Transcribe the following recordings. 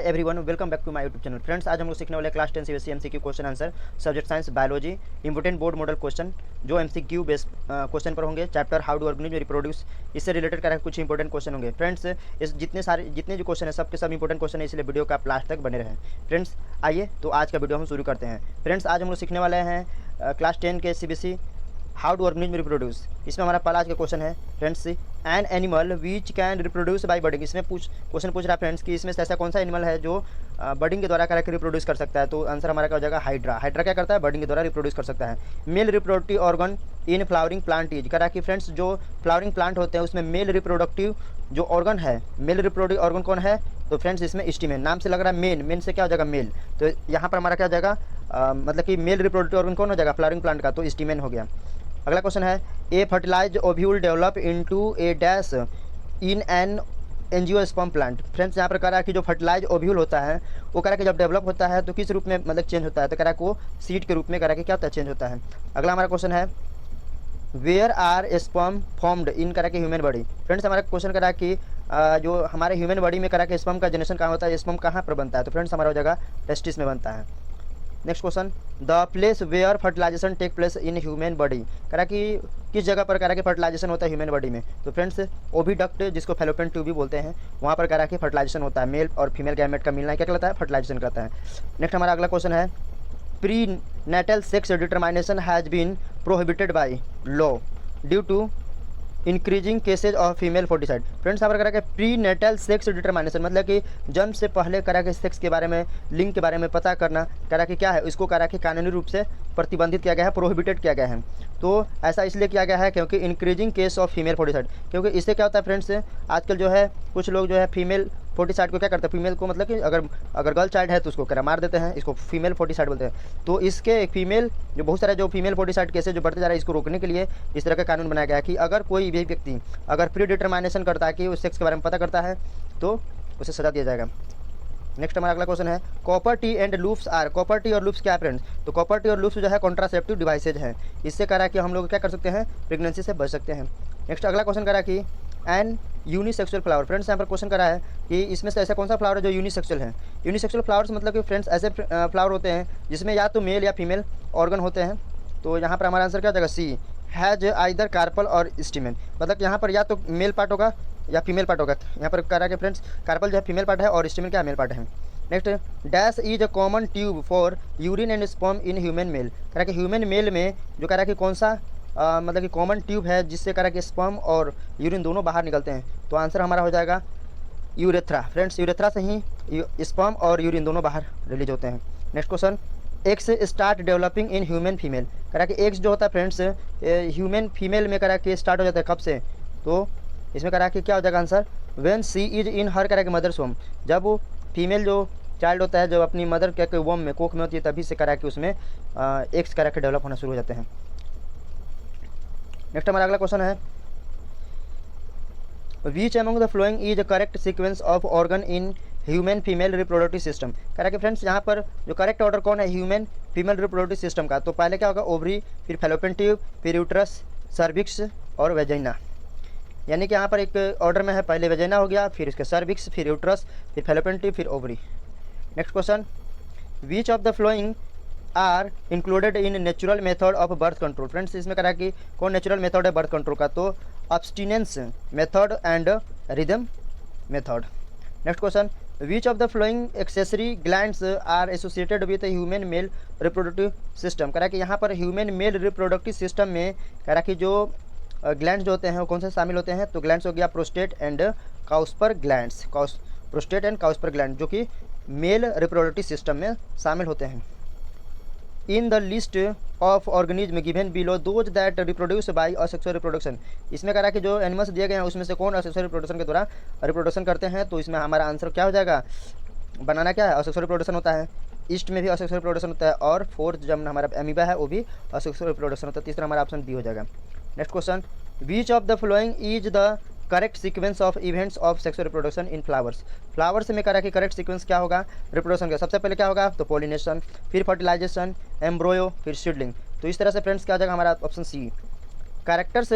Everyone, welcome back to my YouTube channel. Friends, आज हम लोग सीखने वाले class 10 CBSE MCQ question answer subject science biology important board model question जो MCQ based question पर होंगे। Chapter how to organism reproduce, इससे related कर कुछ इंपॉर्टेंट क्वेश्चन होंगे। फ्रेंड्स, इस जितने जो क्वेश्चन है सबके सब इंपॉर्टेंट क्वेश्चन है, इसलिए वीडियो का आप लास्ट तक बने रहें। फ्रेंड्स, आइए तो आज का वीडियो हम शुरू करते हैं। फ्रेंड्स, आज हम लोग सीखने वाले हैं क्लास 10 के CBSE how to organism reproduce. इसमें हमारा पहला आज का क्वेश्चन है friends, an animal which can reproduce by budding. इसमें क्वेश्चन पूछ रहा है फ्रेंड्स कि इसमें से ऐसा कौन सा एनिमल है जो बडिंग के द्वारा करके रिप्रोड्यूस कर सकता है। तो आंसर हमारा क्या हो जाएगा, हाइड्रा। हाइड्रा क्या करता है, बडिंग के द्वारा रिप्रोड्यूस कर सकता है। Male reproductive organ in flowering plant is, करा कि फ्रेंड्स जो फ्लावरिंग प्लांट होते हैं उसमें मेल रिप्रोडक्टिव जो ऑर्गन है, मेल रिप्रोडक्टिव ऑर्गन कौन है, तो फ्रेंड्स इसमें स्टीमेन। नाम से लग रहा है मेन से क्या हो जाएगा, मेल। तो यहाँ पर हमारा क्या हो जाएगा, मतलब कि मेल रिप्रोडक्टिव ऑर्गन कौन हो जाएगा, फ्लावरिंग प्लांट का, तो स्टीमेन हो गया। अगला क्वेश्चन है, a fertilize ovule develop into a dash in an angiosperm plant. Friends, यहाँ पर कह रहा है कि जो फर्टिलाइज ओव्यूल होता है वो कह रहा है कि जब डेवलप होता है तो किस रूप में मतलब चेंज होता है, तो कह रहा है कि वो सीड के रूप में कह रहा है कि क्या होता है, चेंज होता है। अगला हमारा क्वेश्चन है, where are sperm formed in करा के ह्यूमन बॉडी। फ्रेंड्स, हमारा क्वेश्चन करा कि जो हमारे ह्यूमन बॉडी में करा के स्पर्म का जनरेशन कहाँ होता है, स्पर्म कहाँ पर बनता है, तो फ्रेंड्स हमारा हो जाएगा टेस्टिस में बनता है। Next question, the place where fertilisation take place in human body. करा कि किस जगह पर करा कि फर्टिलाइजेशन होता है ह्यूमन बॉडी में, तो फ्रेंड्स ओविडक्ट जिसको फैलोपियन ट्यूब भी बोलते हैं, वहाँ पर करा कि फर्टिलाइजेशन होता है। मेल और फीमेल गैमेट का मिलना क्या कहलाता है, फर्टिलाइजेशन कहता है। नेक्स्ट हमारा अगला क्वेश्चन है, prenatal sex determination has been prohibited by law due to increasing cases of female foeticide. Friends, यहाँ पर करा के प्री नेटल सेक्स डिटरमाइनेशन मतलब कि जन्म से पहले करा के सेक्स के बारे में, लिंग के बारे में पता करना करा कि क्या है, इसको करा कि कानूनी रूप से प्रतिबंधित किया गया है, प्रोहिबिटेड किया गया है। तो ऐसा इसलिए किया गया है क्योंकि इंक्रीजिंग केस ऑफ फीमेल फोर्टिसाइड, क्योंकि इससे क्या होता है फ्रेंड्स, आजकल जो है कुछ लोग जो है फीमेल फोर्टिसाइड को क्या करते हैं, फीमेल को मतलब कि अगर गर्ल चाइल्ड है तो उसको करा मार देते हैं, इसको फीमेल फोर्टिसाइड बोलते हैं। तो इसके फीमेल जो बहुत सारे जो फीमेल फोर्टिसाइड केसेज जो बढ़ते जा रहे हैं, इसको रोकने के लिए इस तरह का कानून बनाया गया है कि अगर कोई भी व्यक्ति अगर प्री डिटरमाइनेशन करता है कि उस सेक्स के बारे में पता करता है तो उसे सजा दिया जाएगा। नेक्स्ट हमारा अगला क्वेश्चन है, copper T and loops are. Copper T और लूप्स क्या है फ्रेंड्स, तो कॉपर टी और लूप्स जो है कॉन्ट्रासेप्टिव डिवाइसेज हैं। इससे कह रहा है कि हम लोग क्या कर सकते हैं, प्रेगनेंसी से बच सकते हैं। नेक्स्ट अगला क्वेश्चन कह रहा है कि एन यूनिसेक्सुअल फ्लावर। फ्रेंड्स, यहाँ पर क्वेश्चन करा है कि इसमें से ऐसा कौन सा फ्लावर है जो यूनिसेक्सुअल है। यूनिसेक्सुअल फ्लावर्स मतलब कि फ्रेंड्स ऐसे फ्लावर होते हैं जिसमें या तो मेल या फीमेल ऑर्गन होते हैं। तो यहाँ पर हमारा आंसर क्या हो जाएगा, सी, हैज आइदर कार्पल और स्टीमेन। मतलब यहाँ पर या तो मेल पार्ट होगा या फीमेल पार्ट होगा। यहाँ पर कह रहा है कि फ्रेंड्स कार्पल जो है फीमेल पार्ट है और स्टीमेन क्या मेल पार्ट है। Next, dash is a common tube for urine and sperm in human male. कह रहा है कि ह्यूमन मेल में जो कह रहा है कि कौन सा मतलब कि कॉमन ट्यूब है जिससे कह रहा है कि स्पर्म और यूरिन दोनों बाहर निकलते हैं। तो आंसर हमारा हो जाएगा यूरेथ्रा। फ्रेंड्स, यूरेथ्रा से ही स्पर्म और यूरिन दोनों बाहर रिलीज होते हैं। Next question, eggs start developing in human female. कह रहा है कि एग्स जो होता है फ्रेंड्स ह्यूमन फीमेल में कह रहा है कि स्टार्ट हो जाता है कब से, तो इसमें कह रहा है कि क्या हो जाएगा answer, when she is in her कह रहा है कि मदर्स वोम। जब वो फीमेल जो चाइल्ड होता है जब अपनी मदर के वोम में, कोख में होती है, तभी से कह रहा है कि उसमें एग्स कह रहा है कि डेवलप होना शुरू हो जाते हैं। नेक्स्ट हमारा अगला क्वेश्चन है, which among the following is the correct sequence of organ in human female reproductive system. कह रहा है कि फ्रेंड्स यहाँ पर जो करेक्ट ऑर्डर कौन है ह्यूमन फीमेल रिप्रोडक्टिव सिस्टम का, तो पहले क्या होगा, ओवरी, फिर फैलोपियन ट्यूब, फिर यूट्रस, सर्विक्स और वेजाइना। यानी कि यहाँ पर एक ऑर्डर में है, पहले वेजाइना हो गया, फिर इसके सर्विक्स, फिर यूट्रस, फिर फैलोपियन ट्यूब, फिर ovary. Next question, which of the following are included in natural method of birth control. Friends, इसमें कह रहा है कि कौन नेचुरल मेथड है बर्थ कंट्रोल का, तो abstinence method and rhythm method. Next question, which of the following accessory glands are associated with human male reproductive system. कह रहा है कि यहाँ पर ह्यूमन मेल रिप्रोडक्टिव सिस्टम में कह रहा है कि जो ग्लैंड्स जो होते हैं वो कौन से शामिल होते हैं, तो ग्लैंड्स हो गया prostate and Cowper's glands, prostate and Cowper's gland जो कि मेल रिप्रोडक्टिव सिस्टम में शामिल होते हैं। In the list of organism given below those that reproduce by asexual reproduction. इसमें कह रहा है कि जो एनिमल्स दिए गए हैं उसमें से कौन असेक्सुअल रिप्रोडक्शन के द्वारा रिप्रोडक्शन करते हैं, तो इसमें हमारा आंसर क्या हो जाएगा, बनाना क्या है, असेक्सुअल रिप्रोडक्शन होता है। ईस्ट में भी असेक्सुअल रिप्रोडक्शन होता है और फोर्थ जब हमारा एमीबा है वो भी असेक्सुअल रिप्रोडक्शन होता है। तीसरा हमारा ऑप्शन बी हो जाएगा। Next question, which of the following is the correct sequence of events of sexual reproduction in flowers. Flowers में कह रहा है कि करेक्ट सीक्वेंस क्या होगा रिप्रोडक्शन का, सबसे पहले क्या होगा, तो पॉलिनेशन, फिर फर्टिलाइजेशन, एम्ब्रोयो, फिर सीडलिंग। तो इस तरह से फ्रेंड्स क्या हो जाएगा हमारा option C. Characters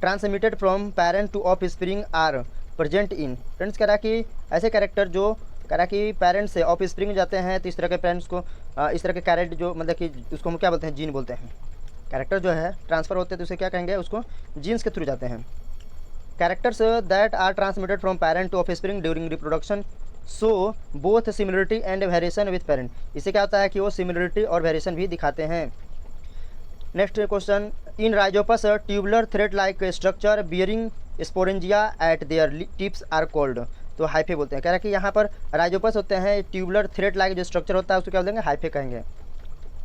transmitted from parent to offspring are present in. Friends कह रहा है कि ऐसे कैरेक्टर जो कह रहा कि पेरेंट्स से ऑफ स्प्रिंग जाते हैं तो इस तरह के पेरेंट्स को इस तरह के कैरेट जो मतलब कि उसको हम क्या बोलते हैं, जीन बोलते हैं। कैरेक्टर जो है ट्रांसफ़र होते हैं तो उसे क्या कहेंगे, उसको जीन्स के थ्रू जाते हैं। Characters that are transmitted from parent to offspring during reproduction so both similarity and variation with parent. इससे क्या होता है कि वो सिमिलरिटी और वेरिएशन भी दिखाते हैं। Next question, in Rhizopus tubular thread like structure bearing sporangia at their tips are called. तो हाइफे बोलते हैं। कह रहा है कि यहाँ पर राइजोपस होते हैं, ट्यूबुलर थ्रेड लाइक जो स्ट्रक्चर होता है उसको क्या बोलेंगे, हाइफे कहेंगे।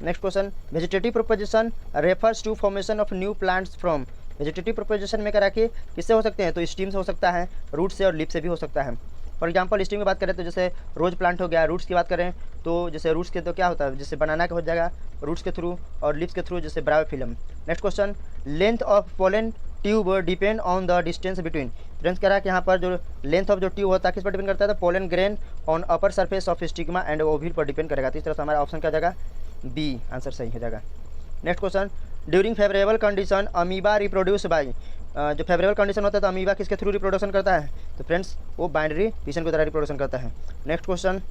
Next question, vegetative proposition refers to formation of new plants from. Vegetative proposition में कह रहा है कि किससे हो सकते हैं, तो स्टीम से हो सकता है, रूट से और लीफ से भी हो सकता है। फॉर एग्जांपल स्टीम की बात करें तो जैसे रोज प्लांट हो गया। रूट्स की बात करें तो जैसे रूट्स के तो क्या होता है, जैसे बनाना का हो जाएगा रूट्स के थ्रू, और लीव्स के थ्रू जैसे bryophyllum. Next question, length of pollen tube depend on the distance between. Friends कह रहा है कि यहाँ पर जो लेंथ ऑफ जो ट्यूब होता है किस पर डिपेंड करता है, तो pollen grain on upper surface of stigma and ovule पर डिपेंड करेगा। तो इस तरह से हमारा ऑप्शन क्या हो जाएगा, बी आंसर सही हो जाएगा। Next question, during favourable condition amoeba reproduce by. जो फेवरेबल कंडीशन होता है तो अमीबा किसके थ्रू रिप्रोडक्शन करता है, तो फ्रेंड्स वो बाइनरी फिशन के द्वारा रिप्रोडक्शन करता है। नेक्स्ट क्वेश्चन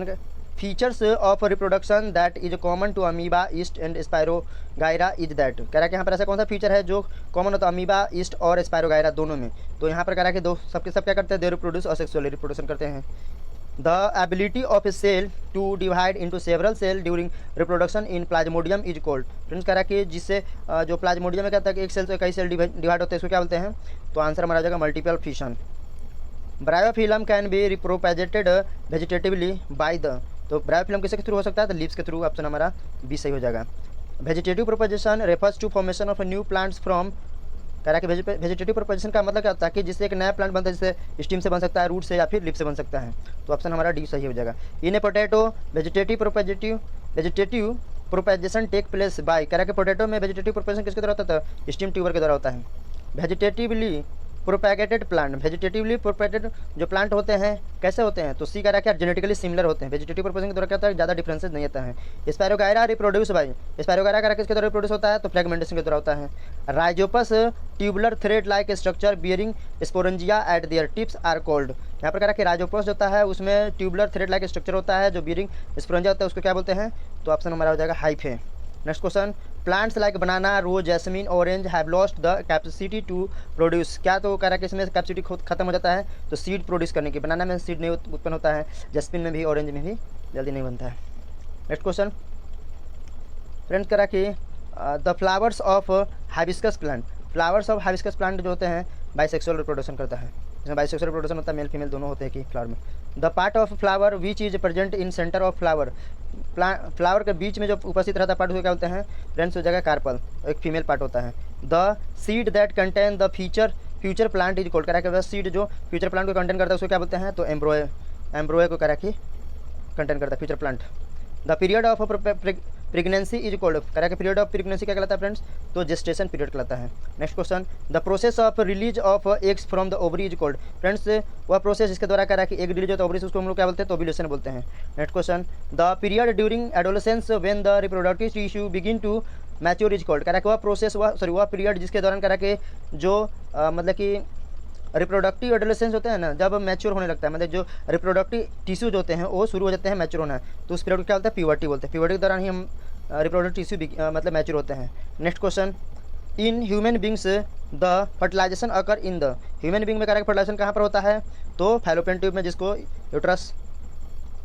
के features of reproduction that is common to amoeba yeast and spirogyra is that. कह रहा है कि यहाँ पर ऐसा कौन सा फीचर है जो कॉमन होता है अमीबा ईस्ट और स्पायरोगायरा दोनों में। तो यहाँ पर कह रहा है कि दो सबके सब क्या करते हैं, दे रिप्रोड्यूस और सेक्सुअली रिप्रोडक्शन करते हैं। The ability of a cell to divide into several cells during reproduction in plasmodium is called। Friends कह रहा है कि जिससे जो प्लाज्मोडियम में कहता है कि एक सेल से कई सेल डिवाइड होते हैं, इसको क्या बोलते हैं, तो आंसर हमारा आ जाएगा multiple fission. Bryophyllum can be repropagated vegetatively by the. तो ब्रायोफिलम किसके थ्रू हो सकता है, तो लीव्स के थ्रू। ऑप्शन हमारा बी सही हो जाएगा। Vegetative proposition refers to formation of new plants from. कह रहा है कि वेजिटेटिव प्रोपोजिशन का मतलब क्या होता है कि जिससे एक नया प्लांट बनता है, जिससे स्टीम से बन सकता है, रूट से या फिर लीफ से बन सकता है। तो ऑप्शन हमारा डी सही हो जाएगा। In a potato vegetative propagation take place by. कह रहा है कि पोटैटो में वेजिटेटिव प्रोपेजेशन किसके द्वारा होता है, स्टीम ट्यूबर के द्वारा होता है। वेजिटेटिवली प्रोपैगेटेड प्लांट, वेजिटेटिवली प्रोपैगेटेड जो प्लांट होते हैं कैसे होते हैं, तो सी कह रहा है कि जेनेटिकली सिमिलर होते हैं। वेजिटेटिव प्रोपोजिशन के द्वारा क्या होता है, ज़्यादा डिफरेंसेस नहीं आता है। Spirogyra reproduce by. स्पायरोगायरा कह किसके द्वारा रिप्रोड्यूस होता है, तो फ्रेगमेंटेशन के द्वारा होता है। Rhizopus tubular thread like structure bearing sporangia at their tips are called. यहाँ पर कह रहा है कि राइजोपस होता है उसमें ट्यूबुलर थ्रेड लाइक स्ट्रक्चर होता है जो बियरिंग स्पोरेंजिया होता है, उसको क्या बोलते हैं, तो ऑप्शन हमारा हो जाएगा hyphae. Next question, plants like banana rose jasmine orange have lost the capacity to produce. क्या तो कह रहा है कि इसमें कैपेसिटी खत्म हो जाता है, तो सीड प्रोड्यूस करने की। बनाना में सीड नहीं उत्पन्न होता है, जैस्मिन में भी ऑरेंज में भी जल्दी नहीं बनता है। नेक्स्ट क्वेश्चन फ्रेंड्स कह रहा है कि the flowers of hibiscus plant. Flowers of hibiscus plant जो होते हैं बाइसेक्सुअल रिप्रोडक्शन करता है, इसमें बाइसेक्सुअल रिप्रोडक्शन होता है, मेल फीमेल दोनों होते हैं कि फ्लावर में। The part of flower which is present in centre of flower. Flower के बीच में जो उपस्थित रहता है पार्ट उसको क्या बोलते हैं, फ्रेंड्स हो जाएगा कार्पल, एक फीमेल पार्ट होता है। The seed that contain the future plant is called. कह रहा है कि सीड जो फ्यूचर प्लांट को कंटेन करता है उसको क्या बोलते हैं, तो एम्ब्रोए को कह रहा है कि कंटेन करता है future plant. The period of pregnancy is called. कह रहा है कि पीरियड ऑफ प्रेगनेंसी क्या कहलाता है फ्रेंड्स, तो जेस्टेशन पीरियड कहलाता है। Next question, the process of release of eggs from the ovary is called. Friends वह प्रोसेस जिसके द्वारा कह रहा है कि एग रिलीज होता है ओवरी से, उसको हम लोग क्या बोलते हैं, तो ओव्यूलेशन बोलते हैं। Next question, the period during adolescence when the reproductive tissue begin to mature is called. कह रहा है कि वह प्रोसेस वह पीरियड जिसके दौरान कह रहा है कि जो मतलब कि रिप्रोडक्टिव एडोलेसेंस होते हैं ना, जब मैच्योर होने लगता है, मतलब जो रिप्रोडक्टिव टिश्यूज होते हैं वो शुरू हो जाते हैं मैच्योर होना, तो उस पीरियड को क्या बोलते हैं, प्यूबर्टी बोलते हैं। प्यूबर्टी के दौरान ही हम रिप्रोडक्टिव टिश्यू मतलब मैच्योर होते हैं। Next question, in human beings the fertilisation occur in the. Human being में कह रहा है फर्टिलाइजेशन कहाँ पर होता है, तो फैलोपियन ट्यूब में, जिसको यूट्रस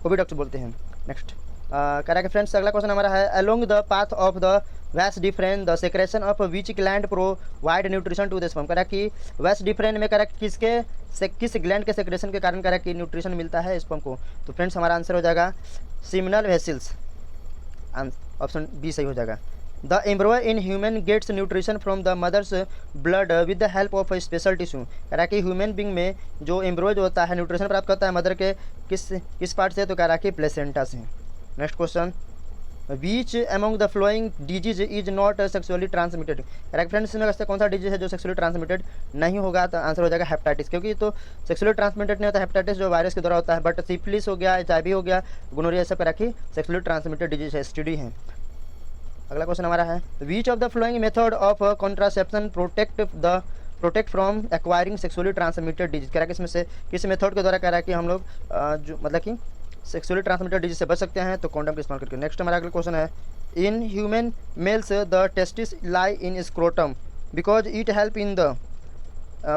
ओविडक्ट बोलते हैं। नेक्स्ट कह रहा है कि फ्रेंड्स अगला क्वेश्चन हमारा है, along the path of the vas deferens the secretion of which gland provide nutrition to the sperm. कह रहा है कि वैस डिफरेंट में कह रहा है किस ग्लैंड के सेक्रेशन के कारण कह रहा है कि न्यूट्रिशन मिलता है स्पर्म को, तो फ्रेंड्स हमारा आंसर हो जाएगा सीमिनल वेसिल्स, ऑप्शन बी सही हो जाएगा। The embryo in human gets nutrition from the mother's blood with the help of special tissue. कह रहा है कि ह्यूमन बींग में जो एम्ब्रो जो होता है न्यूट्रिशन प्राप्त करता है मदर के किस पार्ट से, तो कह रहा है कि प्लेसेंटा से। Next question, beach among the flowing disease is not sexually transmitted. कह रहा है फ्रेंड्स इसमें से कौन सा डिजीज है जो सेक्सुअली ट्रांसमिटेड नहीं होगा, तो आंसर हो जाएगा हेपेटाइटिस, क्योंकि तो सेक्सुअली ट्रांसमिटेड नहीं होता, हेपेटाइटिस जो वायरस के द्वारा होता है, बट सिफिलिस हो गया, HIV हो गया, गोनोरिया सब कह रहा है कि सेक्सुअली ट्रांसमिटेड डिजीज है, STD है। अगला क्वेश्चन हमारा है, विच of the flowing method of contraception protect the protect from acquiring sexually transmitted disease, कह रहा है कि इसमें से किस मेथड के द्वारा कह रहा है कि हम लोग जो मतलब कि सेक्सुअली ट्रांसमिटेड डिजीज से बच सकते हैं, तो कॉन्डम का इस्तेमाल करके। नेक्स्ट हमारा अगला क्वेश्चन है, in human mails the testis lie in scrotum because it help in the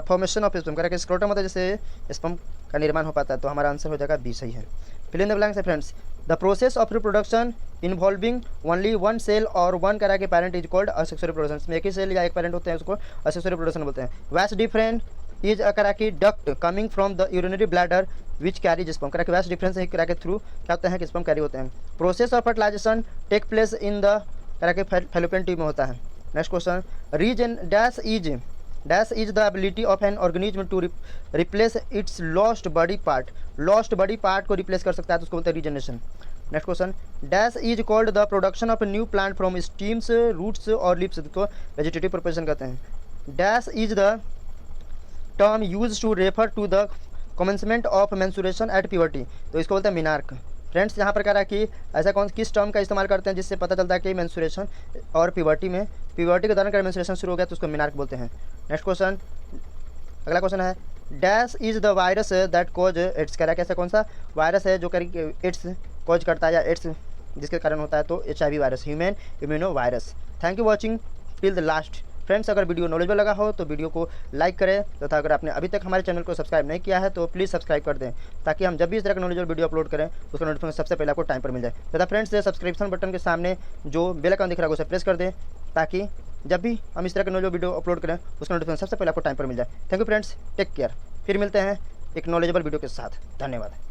formation of sperm, कह रहा है कि स्क्रोटम होता है जैसे स्पर्म का निर्माण हो पाता है, तो हमारा आंसर हो जाएगा बी सही है। फिल इन द ब्लैंक्स है friends, the process of reproduction involving only one cell और वन कह रहा है कि parent is called asexual reproduction, इसमें एक ही सेल या एक पैरेंट होते हैं, उसको असेक्सुअल रिप्रोडक्शन बोलते हैं। वैस डिफरेंट इज कह रहा है कि duct coming from the urinary bladder which carries sperm, कह रहा है कि वैस डिफरेंस कह रहा है कि थ्रू क्या होते हैं कि स्पर्म कैरी होते हैं। Process of fertilisation take place in the कह रहा है कि फैलोपियन ट्यूब में होता है। Next question, region dash is the ability of an organism to replace its lost body part, lost body part को रिप्लेस कर सकता है, तो उसको बोलते हैं regeneration. Next question, dash is called the production of new plant from stems roots और leaves को वेजिटेटिव प्रोपेगेशन कहते हैं। Dash is the term use to refer to the commencement of menstruation at puberty, तो इसको बोलते हैं मिनार्क। Friends यहाँ पर कह रहा है कि ऐसा किस टर्म का इस्तेमाल करते हैं जिससे पता चलता है कि मेंस्ट्रुएशन और प्यूबर्टी के दौरान अगर मेंस्ट्रुएशन शुरू हो गया तो उसको मिनार्क बोलते हैं। नेक्स्ट क्वेश्चन, अगला क्वेश्चन है, dash is the virus that cause AIDS, कह रहा है कि ऐसा कौन सा वायरस है जो कह एड्स कॉज करता है या एड्स जिसके कारण होता है, तो HIV virus, human immuno virus. Thank you watching till the last. Friends अगर वीडियो नॉलेजेबल लगा हो तो वीडियो को लाइक करें तथा अगर आपने अभी तक हमारे चैनल को सब्सक्राइब नहीं किया है तो प्लीज़ सब्सक्राइब कर दें, ताकि हम जब भी इस तरह का नॉलेजेबल वीडियो अपलोड करें उसका नोटिफिकेशन सबसे पहले आपको टाइम पर मिल जाए। तथा फ्रेंड्स सब्सक्रिप्शन बटन के सामने जो बेल आइकन दिख रहा है उसे प्रेस कर दें, ताकि जब भी हम इस तरह के नॉलेजेबल वीडियो अपलोड करें उसका नोटिफिकेशन सबसे पहले आपको टाइम पर मिल जाए। Thank you friends, take care. फिर मिलते हैं एक नॉलेजेबल वीडियो के साथ। धन्यवाद।